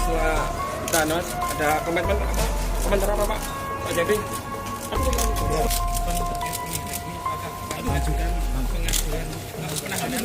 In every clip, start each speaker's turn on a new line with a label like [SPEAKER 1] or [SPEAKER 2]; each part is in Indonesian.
[SPEAKER 1] setelah kita ada komentar apa Pak? Pak Jeffrey? Mengajukan pengaturan penahanan.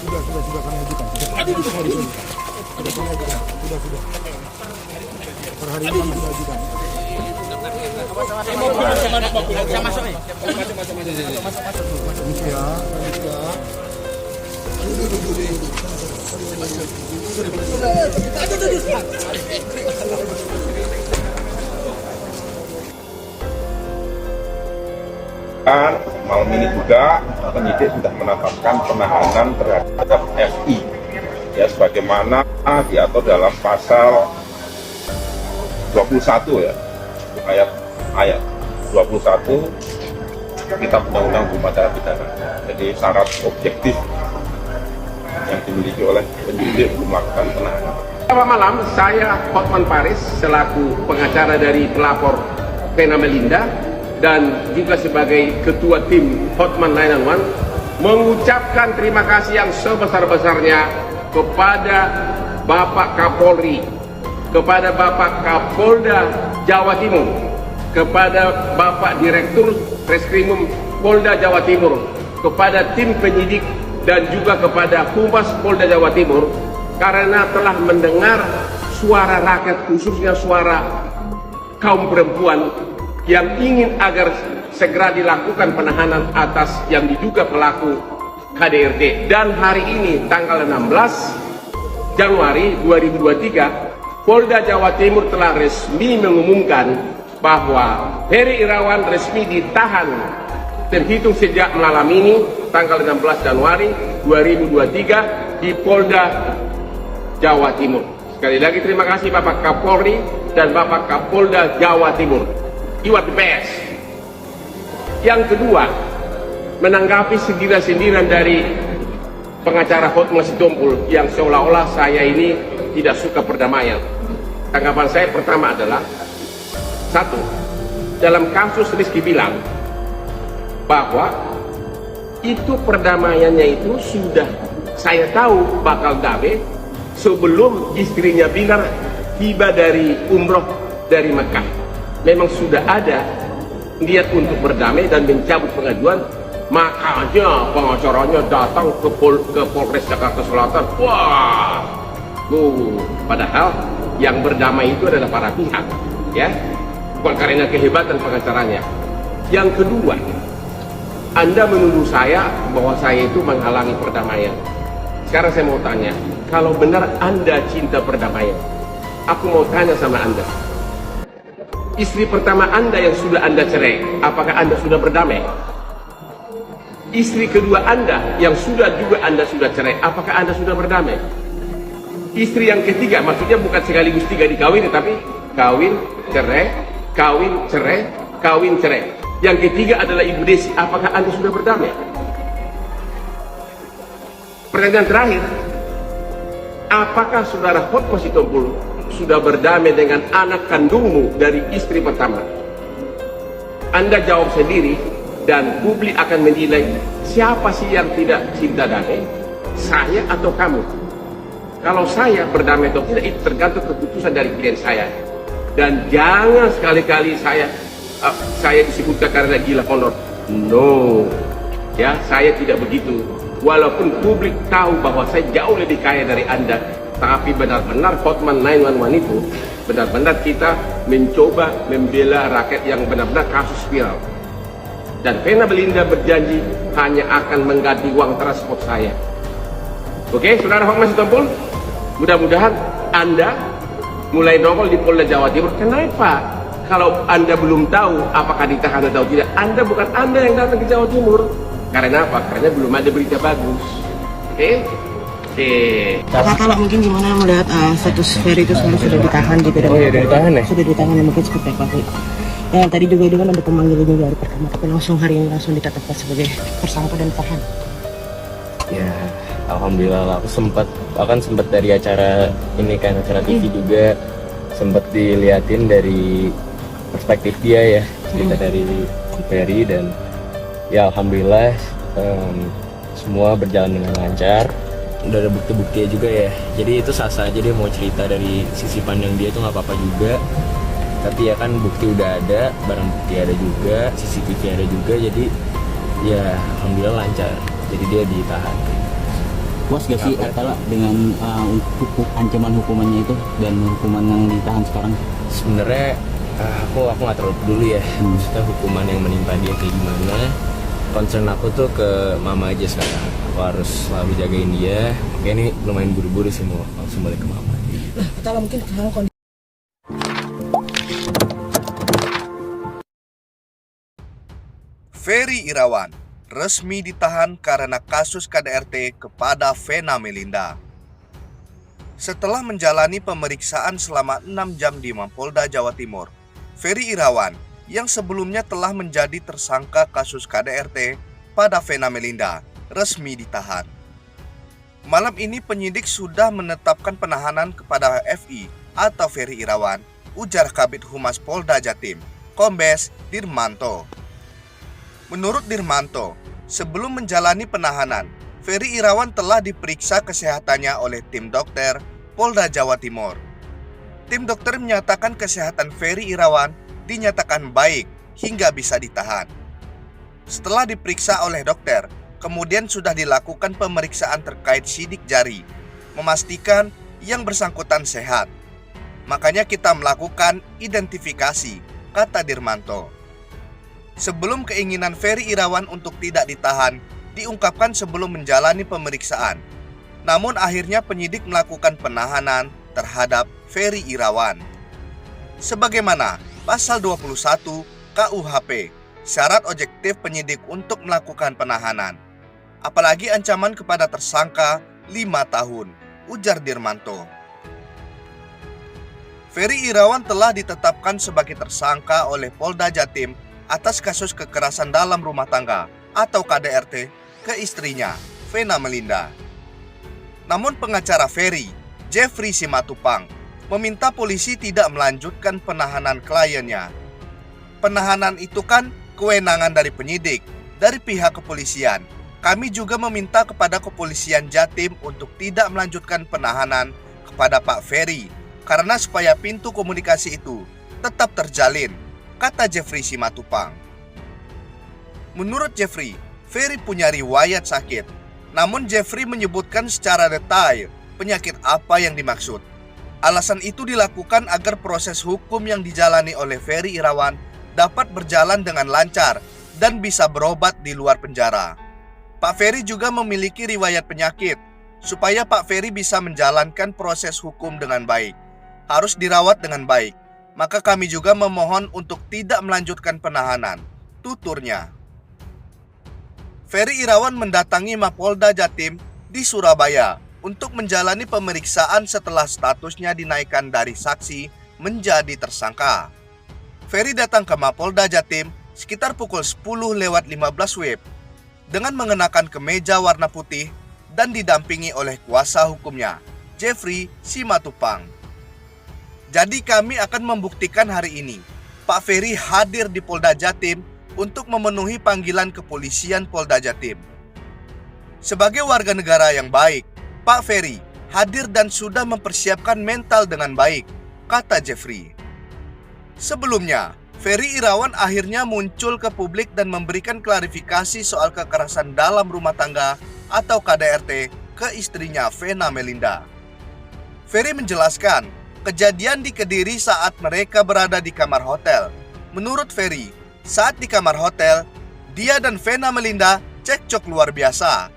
[SPEAKER 2] Sudah kami ajukan. Sudah. Per hari ini kami ajukan. Masuk ya.
[SPEAKER 3] Malam ini juga penyidik sudah menetapkan penahanan terhadap FI ya sebagaimana diatur dalam pasal 21 ya ayat 21 Kitab Undang-Undang Hukum Acara Pidana. Jadi syarat objektif yang dimiliki oleh penyidik untuk melakukan penahanan.
[SPEAKER 4] Selamat malam, saya Hotman Paris selaku pengacara dari pelapor Vena Melinda dan juga sebagai ketua tim Hotman 911 mengucapkan terima kasih yang sebesar-besarnya kepada Bapak Kapolri, kepada Bapak Kapolda Jawa Timur, kepada Bapak Direktur Reskrimum Polda Jawa Timur, kepada tim penyidik dan juga kepada Humas Polda Jawa Timur karena telah mendengar suara rakyat, khususnya suara kaum perempuan yang ingin agar segera dilakukan penahanan atas yang diduga pelaku KDRT. Dan hari ini tanggal 16 Januari 2023 Polda Jawa Timur telah resmi mengumumkan bahwa Heri Irawan resmi ditahan terhitung sejak malam ini tanggal 16 Januari 2023 di Polda Jawa Timur. Sekali lagi terima kasih Bapak Kapolri dan Bapak Kapolda Jawa Timur. You are the best. Yang kedua, menanggapi sindiran-sindiran dari pengacara Hotman Sitompul yang seolah-olah saya ini tidak suka perdamaian. Tanggapan saya pertama adalah, satu, dalam kasus Rizky bilang bahwa itu perdamaiannya itu sudah saya tahu bakal damai sebelum istrinya Binar tiba dari umroh dari Mekah. Memang sudah ada niat untuk berdamai dan mencabut pengajuan, makanya pengacaranya datang ke Polres Jakarta Selatan. Wah, padahal yang berdamai itu adalah para pihak, ya, bukan karena kehebatan pengacaranya. Yang kedua, Anda menuduh saya bahwa saya itu menghalangi perdamaian. Sekarang saya mau tanya, kalau benar Anda cinta perdamaian, aku mau tanya sama Anda, istri pertama Anda yang sudah Anda cerai, apakah Anda sudah berdamai? Istri kedua Anda yang juga Anda sudah cerai, apakah Anda sudah berdamai? Istri yang ketiga, maksudnya bukan sekaligus tiga dikawin, tapi kawin, cerai, kawin, cerai, kawin, cerai. Yang ketiga adalah Ibu Desi, apakah Anda sudah berdamai? Pertanyaan terakhir, apakah saudara Hotman Sitompul sudah berdamai dengan anak kandungmu dari istri pertama? Anda jawab sendiri dan publik akan menilai siapa sih yang tidak cinta damai, saya atau kamu. Kalau saya berdamai atau tidak itu tergantung keputusan dari klien saya. Dan jangan sekali-kali saya disebutkan karena gila pondok. No, ya, saya tidak begitu. Walaupun publik tahu bahwa saya jauh lebih kaya dari Anda, tapi benar-benar Hotman 911 itu benar-benar kita mencoba membela rakyat yang benar-benar kasus viral. Dan Vena Melinda berjanji hanya akan mengganti uang transport saya. Oke, saudara Hotman Sitompul, mudah-mudahan Anda mulai nongol di Polda Jawa Timur. Kenapa? Kalau Anda belum tahu apakah ditahan atau tidak, bukan Anda yang datang ke Jawa Timur. Karena apa? Karena belum ada berita bagus. Oke?
[SPEAKER 5] Pak, kalau mungkin gimana melihat status Ferry itu sebenarnya sudah ditahan gitu?
[SPEAKER 1] Oh iya, sudah ditahan ya?
[SPEAKER 5] Sudah ditahan ya, mungkin seperti apa? Ya, tadi juga itu kan ada pemanggilan juga dari pertama, tapi langsung hari ini langsung ditetapkan sebagai tersangka dan tahan.
[SPEAKER 6] Ya, alhamdulillah aku sempat dari acara ini kan, acara TV juga sempat diliatin dari perspektif dia ya, cerita dari Ferry, dan ya alhamdulillah semua berjalan dengan lancar. udah ada bukti-buktinya juga ya. Jadi itu sah-sah aja dia mau cerita dari sisi pandang dia itu nggak apa-apa juga. Tapi ya kan bukti udah ada, barang bukti ada juga, CCTV ada juga, jadi ya alhamdulillah lancar. Jadi dia ditahan.
[SPEAKER 2] Puas gak sih Atala dengan ancaman hukumannya itu dan hukuman yang ditahan sekarang?
[SPEAKER 6] Sebenarnya aku nggak terlalu peduli ya, maksudnya hukuman yang menimpa dia kayak gimana. Concern aku tuh ke mama aja sekarang. Aku harus selalu jagain dia. Makanya ini lumayan buru-buru sih mau langsung balik ke mama.
[SPEAKER 5] Nah, Atala mungkin sekarang kondisi
[SPEAKER 7] Ferry Irawan resmi ditahan karena kasus KDRT kepada Vena Melinda. Setelah menjalani pemeriksaan selama 6 jam di Mapolda Jawa Timur, Ferry Irawan yang sebelumnya telah menjadi tersangka kasus KDRT pada Vena Melinda resmi ditahan. Malam ini penyidik sudah menetapkan penahanan kepada FI atau Ferry Irawan, ujar Kabid Humas Polda Jatim, Kombes Dirmanto. Menurut Dirmanto, sebelum menjalani penahanan, Ferry Irawan telah diperiksa kesehatannya oleh tim dokter Polda Jawa Timur. Tim dokter menyatakan kesehatan Ferry Irawan dinyatakan baik hingga bisa ditahan. Setelah diperiksa oleh dokter, kemudian sudah dilakukan pemeriksaan terkait sidik jari, memastikan yang bersangkutan sehat. Makanya kita melakukan identifikasi, kata Dirmanto. Sebelum keinginan Ferry Irawan untuk tidak ditahan diungkapkan sebelum menjalani pemeriksaan. Namun akhirnya penyidik melakukan penahanan terhadap Ferry Irawan. Sebagaimana Pasal 21 KUHP, syarat objektif penyidik untuk melakukan penahanan. Apalagi ancaman kepada tersangka 5 tahun, ujar Dirmanto. Ferry Irawan telah ditetapkan sebagai tersangka oleh Polda Jatim atas kasus kekerasan dalam rumah tangga atau KDRT ke istrinya, Vena Melinda. Namun pengacara Ferry, Jeffrey Simatupang, meminta polisi tidak melanjutkan penahanan kliennya. Penahanan itu kan kewenangan dari penyidik, dari pihak kepolisian. Kami juga meminta kepada kepolisian Jatim untuk tidak melanjutkan penahanan kepada Pak Ferry, karena supaya pintu komunikasi itu tetap terjalin, kata Jeffrey Simatupang. Menurut Jeffrey, Ferry punya riwayat sakit. Namun Jeffrey menyebutkan secara detail penyakit apa yang dimaksud. Alasan itu dilakukan agar proses hukum yang dijalani oleh Ferry Irawan dapat berjalan dengan lancar dan bisa berobat di luar penjara. Pak Ferry juga memiliki riwayat penyakit. Supaya Pak Ferry bisa menjalankan proses hukum dengan baik, harus dirawat dengan baik. Maka kami juga memohon untuk tidak melanjutkan penahanan, tuturnya. Ferry Irawan mendatangi Mapolda Jatim di Surabaya untuk menjalani pemeriksaan setelah statusnya dinaikkan dari saksi menjadi tersangka. Ferry datang ke Mapolda Jatim sekitar pukul 10:15 WIB dengan mengenakan kemeja warna putih dan didampingi oleh kuasa hukumnya, Jeffrey Simatupang. Jadi kami akan membuktikan hari ini Pak Ferry hadir di Polda Jatim untuk memenuhi panggilan kepolisian Polda Jatim. Sebagai warga negara yang baik, Pak Ferry hadir dan sudah mempersiapkan mental dengan baik, kata Jeffrey. Sebelumnya, Ferry Irawan akhirnya muncul ke publik dan memberikan klarifikasi soal kekerasan dalam rumah tangga atau KDRT ke istrinya Vena Melinda. Ferry menjelaskan kejadian di Kediri saat mereka berada di kamar hotel. Menurut Ferry, saat di kamar hotel, dia dan Vena Melinda cekcok luar biasa.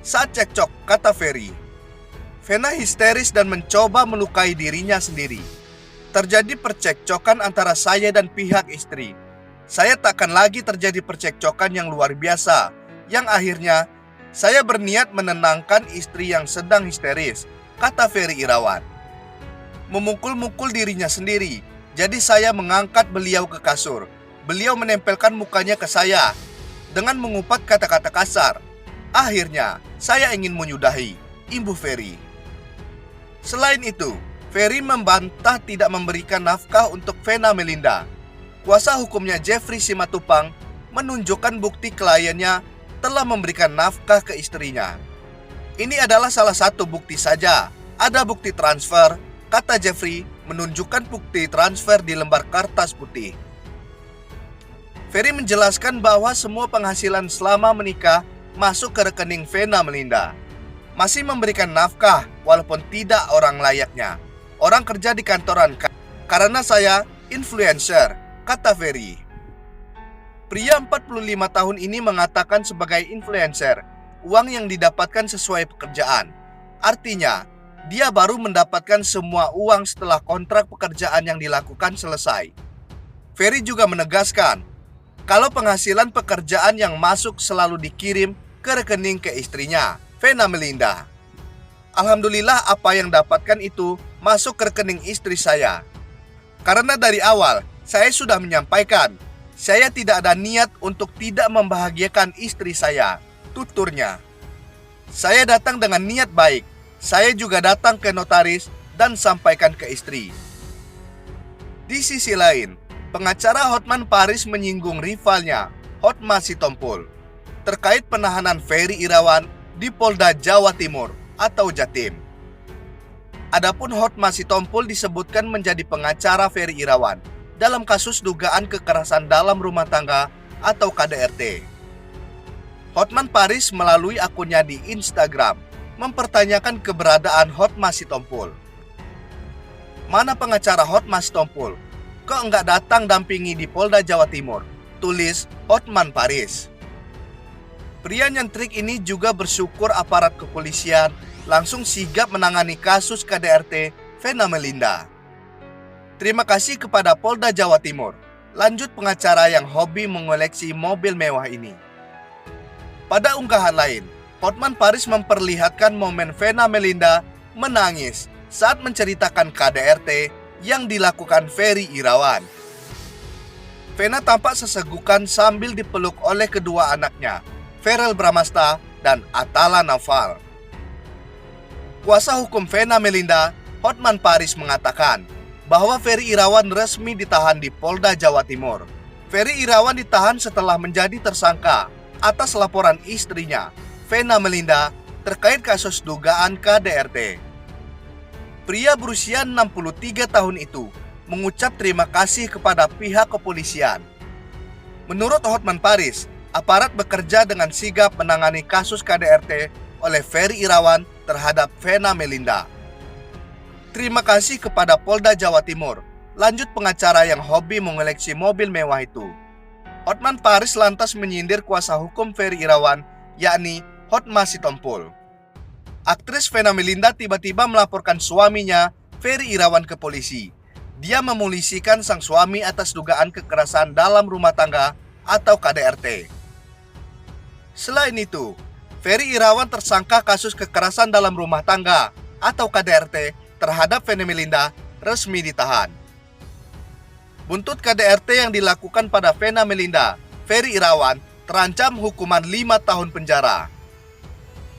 [SPEAKER 7] Saat cekcok, kata Ferry, Vena histeris dan mencoba melukai dirinya sendiri. Terjadi percekcokan antara saya dan pihak istri. Saya takkan lagi terjadi percekcokan yang luar biasa, yang akhirnya saya berniat menenangkan istri yang sedang histeris, kata Ferry Irawan. Memukul-mukul dirinya sendiri, jadi saya mengangkat beliau ke kasur. Beliau menempelkan mukanya ke saya dengan mengupat kata-kata kasar. Akhirnya, saya ingin menyudahi, imbuh Ferry. Selain itu, Ferry membantah tidak memberikan nafkah untuk Vena Melinda. Kuasa hukumnya Jeffrey Simatupang menunjukkan bukti kliennya telah memberikan nafkah ke istrinya. Ini adalah salah satu bukti saja. Ada bukti transfer, kata Jeffrey, menunjukkan bukti transfer di lembar kertas putih. Ferry menjelaskan bahwa semua penghasilan selama menikah masuk ke rekening Vena Melinda. Masih memberikan nafkah walaupun tidak orang layaknya. Orang kerja di kantoran karena saya influencer, kata Ferry. Pria 45 tahun ini mengatakan sebagai influencer, uang yang didapatkan sesuai pekerjaan. Artinya, dia baru mendapatkan semua uang setelah kontrak pekerjaan yang dilakukan selesai. Ferry juga menegaskan, kalau penghasilan pekerjaan yang masuk selalu dikirim ke rekening ke istrinya, Vena Melinda. Alhamdulillah apa yang dapatkan itu masuk ke rekening istri saya. Karena dari awal, saya sudah menyampaikan, saya tidak ada niat untuk tidak membahagiakan istri saya, tuturnya. Saya datang dengan niat baik. Saya juga datang ke notaris dan sampaikan ke istri. Di sisi lain, pengacara Hotman Paris menyinggung rivalnya, Hotma Sitompul, terkait penahanan Ferry Irawan di Polda Jawa Timur atau Jatim. Adapun Hotma Sitompul disebutkan menjadi pengacara Ferry Irawan dalam kasus dugaan kekerasan dalam rumah tangga atau KDRT. Hotman Paris melalui akunnya di Instagram mempertanyakan keberadaan Hotma Sitompul. Mana pengacara Hotma Sitompul? Kok enggak datang dampingi di Polda Jawa Timur? Tulis Hotman Paris. Pria nyentrik ini juga bersyukur aparat kepolisian langsung sigap menangani kasus KDRT Vena Melinda. Terima kasih kepada Polda Jawa Timur, lanjut pengacara yang hobi mengoleksi mobil mewah ini. Pada unggahan lain, Hotman Paris memperlihatkan momen Vena Melinda menangis saat menceritakan KDRT yang dilakukan Ferry Irawan. Vena tampak sesegukan sambil dipeluk oleh kedua anaknya, Verel Bramasta dan Atala Naufal. Kuasa hukum Vena Melinda, Hotman Paris mengatakan bahwa Ferry Irawan resmi ditahan di Polda Jawa Timur. Ferry Irawan ditahan setelah menjadi tersangka atas laporan istrinya, Vena Melinda, terkait kasus dugaan KDRT. Pria berusia 63 tahun itu mengucap terima kasih kepada pihak kepolisian. Menurut Hotman Paris, aparat bekerja dengan sigap menangani kasus KDRT oleh Ferry Irawan terhadap Vena Melinda. Terima kasih kepada Polda Jawa Timur, lanjut pengacara yang hobi mengoleksi mobil mewah itu. Hotman Paris lantas menyindir kuasa hukum Ferry Irawan, yakni Hotma Sitompul. Aktris Vena Melinda tiba-tiba melaporkan suaminya, Ferry Irawan, ke polisi. Dia memulisikan sang suami atas dugaan kekerasan dalam rumah tangga atau KDRT. Selain itu, Ferry Irawan tersangka kasus kekerasan dalam rumah tangga atau KDRT terhadap Vena Melinda resmi ditahan. Buntut KDRT yang dilakukan pada Vena Melinda, Ferry Irawan terancam hukuman 5 tahun penjara.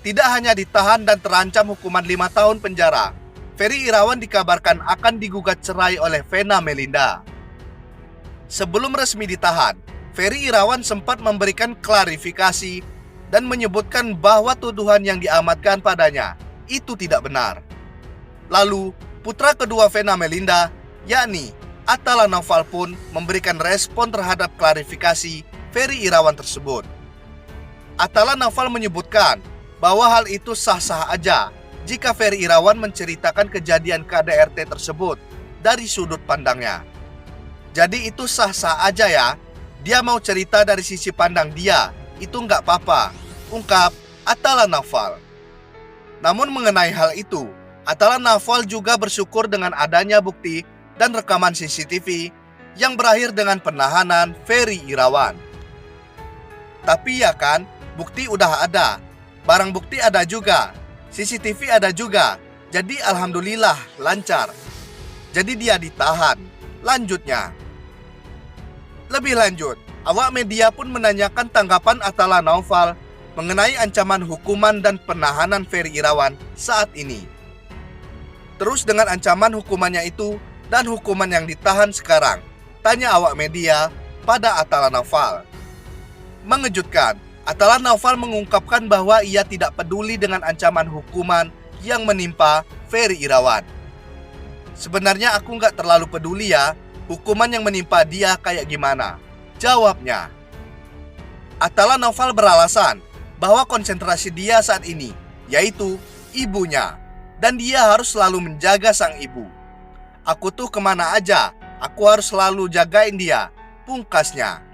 [SPEAKER 7] Tidak hanya ditahan dan terancam hukuman 5 tahun penjara, Ferry Irawan dikabarkan akan digugat cerai oleh Vena Melinda. Sebelum resmi ditahan, Ferry Irawan sempat memberikan klarifikasi dan menyebutkan bahwa tuduhan yang diamatkan padanya itu tidak benar. Lalu, putra kedua Vena Melinda, yakni Atala Naufal, pun memberikan respon terhadap klarifikasi Ferry Irawan tersebut. Atala Naufal menyebutkan bahwa hal itu sah-sah aja jika Ferry Irawan menceritakan kejadian KDRT tersebut dari sudut pandangnya. Jadi itu sah-sah aja ya, dia mau cerita dari sisi pandang dia, itu nggak apa-apa, ungkap Atala Naufal. Namun mengenai hal itu, Atala Naufal juga bersyukur dengan adanya bukti dan rekaman CCTV yang berakhir dengan penahanan Ferry Irawan. Tapi ya kan, bukti udah ada, barang bukti ada juga, CCTV ada juga, jadi alhamdulillah lancar. Jadi dia ditahan, lanjutnya. Lebih lanjut, awak media pun menanyakan tanggapan Atala Naufal mengenai ancaman hukuman dan penahanan Ferry Irawan saat ini. Terus dengan ancaman hukumannya itu dan hukuman yang ditahan sekarang, tanya awak media pada Atala Naufal. Mengejutkan, Atala Naufal mengungkapkan bahwa ia tidak peduli dengan ancaman hukuman yang menimpa Ferry Irawan. Sebenarnya aku nggak terlalu peduli ya, hukuman yang menimpa dia kayak gimana, jawabnya. Atala Naufal beralasan bahwa konsentrasi dia saat ini yaitu ibunya, dan dia harus selalu menjaga sang ibu. Aku tuh kemana aja, aku harus selalu jagain dia, pungkasnya.